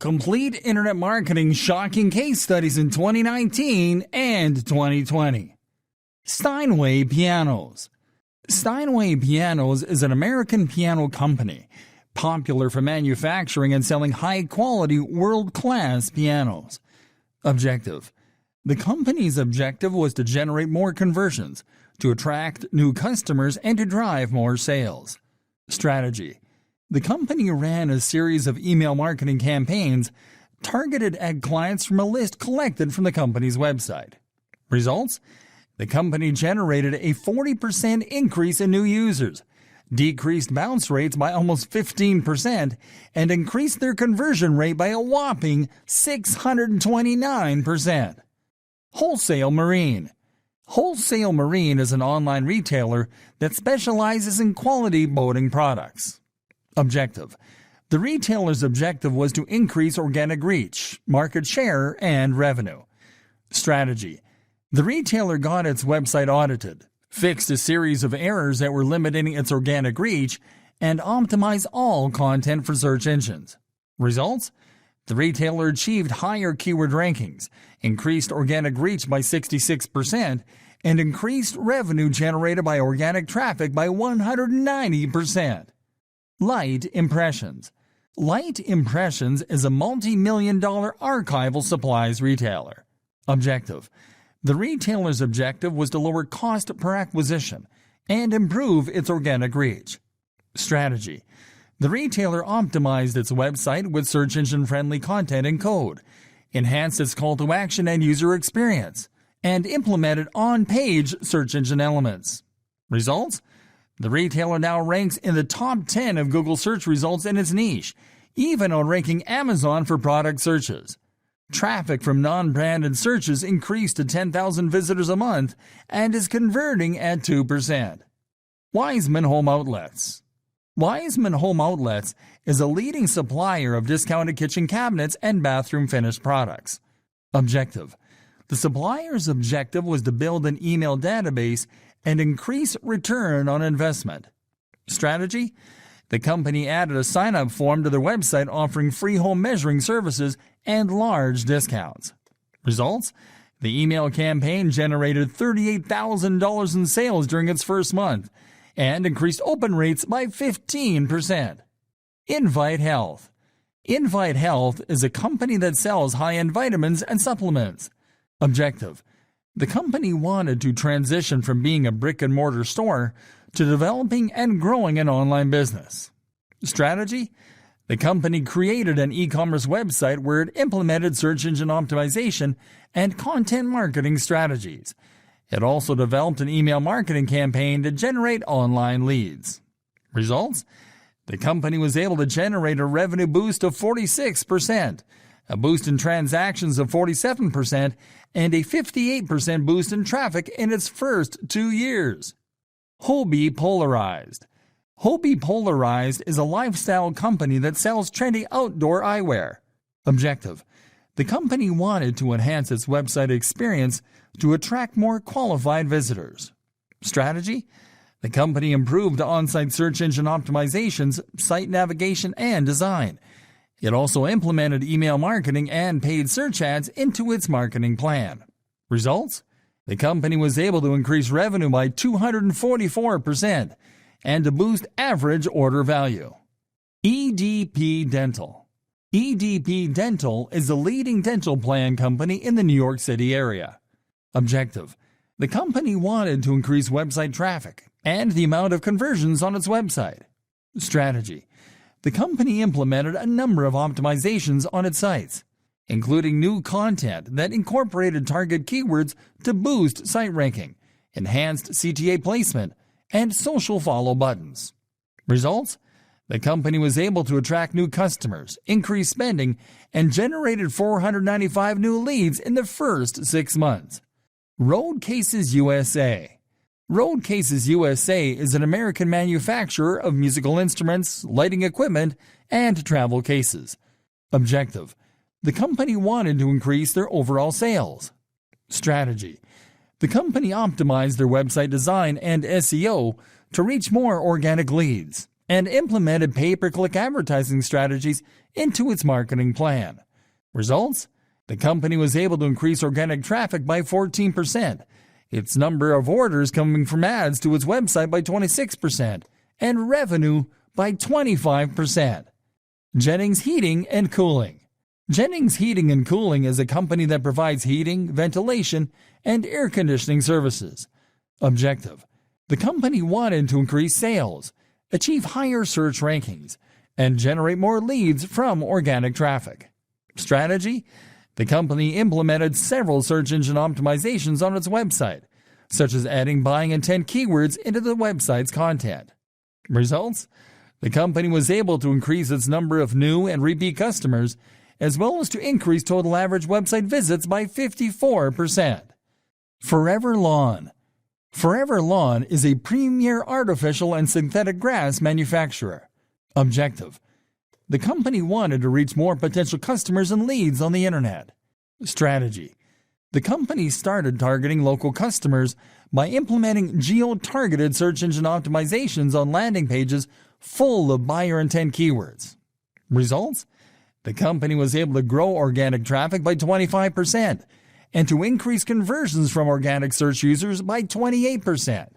Complete internet marketing shocking case studies in 2019 and 2020. Steinway Pianos. Steinway Pianos is an American piano company, popular for manufacturing and selling high-quality, world-class pianos. Objective. The company's objective was to generate more conversions, to attract new customers, and to drive more sales. Strategy. The company ran a series of email marketing campaigns targeted at clients from a list collected from the company's website. Results? The company generated a 40% increase in new users, decreased bounce rates by almost 15%, and increased their conversion rate by a whopping 629%. Wholesale Marine. Wholesale Marine is an online retailer that specializes in quality boating products. Objective. The retailer's objective was to increase organic reach, market share, and revenue. Strategy. The retailer got its website audited, fixed a series of errors that were limiting its organic reach, and optimized all content for search engines. Results? The retailer achieved higher keyword rankings, increased organic reach by 66%, and increased revenue generated by organic traffic by 190%. Light Impressions. Light Impressions is a multi-million-dollar archival supplies retailer. Objective. The retailer's objective was to lower cost per acquisition and improve its organic reach. Strategy. The retailer optimized its website with search engine-friendly content and code, enhanced its call to action and user experience, and implemented on-page search engine elements. Results? The retailer now ranks in the top 10 of Google search results in its niche, even outranking Amazon for product searches. Traffic from non-branded searches increased to 10,000 visitors a month and is converting at 2%. Wiseman Home Outlets. Wiseman Home Outlets is a leading supplier of discounted kitchen cabinets and bathroom finished products. Objective. The supplier's objective was to build an email database and increase return on investment. Strategy? The company added a sign-up form to their website offering free home measuring services and large discounts. Results? The email campaign generated $38,000 in sales during its first month and increased open rates by 15%. Invite Health. Invite Health is a company that sells high-end vitamins and supplements. Objective. The company wanted to transition from being a brick-and-mortar store to developing and growing an online business. Strategy? The company created an e-commerce website where it implemented search engine optimization and content marketing strategies. It also developed an email marketing campaign to generate online leads. Results? The company was able to generate a revenue boost of 46%, a boost in transactions of 47%, and a 58% boost in traffic in its first 2 years. Hobie Polarized. Hobie Polarized is a lifestyle company that sells trendy outdoor eyewear. Objective. The company wanted to enhance its website experience to attract more qualified visitors. Strategy. The company improved on-site search engine optimizations, site navigation, and design. It also implemented email marketing and paid search ads into its marketing plan. Results? The company was able to increase revenue by 244% and to boost average order value. EDP Dental. EDP Dental is a leading dental plan company in the New York City area. Objective. The company wanted to increase website traffic and the amount of conversions on its website. Strategy. The company implemented a number of optimizations on its sites, including new content that incorporated target keywords to boost site ranking, enhanced CTA placement, and social follow buttons. Results? The company was able to attract new customers, increase spending, and generated 495 new leads in the first 6 months. Road Cases USA. Road Cases USA is an American manufacturer of musical instruments, lighting equipment, and travel cases. Objective. The company wanted to increase their overall sales. Strategy. The company optimized their website design and SEO to reach more organic leads and implemented pay-per-click advertising strategies into its marketing plan. Results? The company was able to increase organic traffic by 14%, its number of orders coming from ads to its website by 26%, and revenue by 25%. Jennings Heating and Cooling. Jennings Heating and Cooling is a company that provides heating, ventilation, and air conditioning services. Objective: the company wanted to increase sales, achieve higher search rankings, and generate more leads from organic traffic. Strategy: the company implemented several search engine optimizations on its website, such as adding buying intent keywords into the website's content. Results: the company was able to increase its number of new and repeat customers, as well as to increase total average website visits by 54%. Forever Lawn. Forever Lawn is a premier artificial and synthetic grass manufacturer. Objective: the company wanted to reach more potential customers and leads on the internet. Strategy: the company started targeting local customers by implementing geo-targeted search engine optimizations on landing pages full of buyer intent keywords. Results: the company was able to grow organic traffic by 25% and to increase conversions from organic search users by 28%.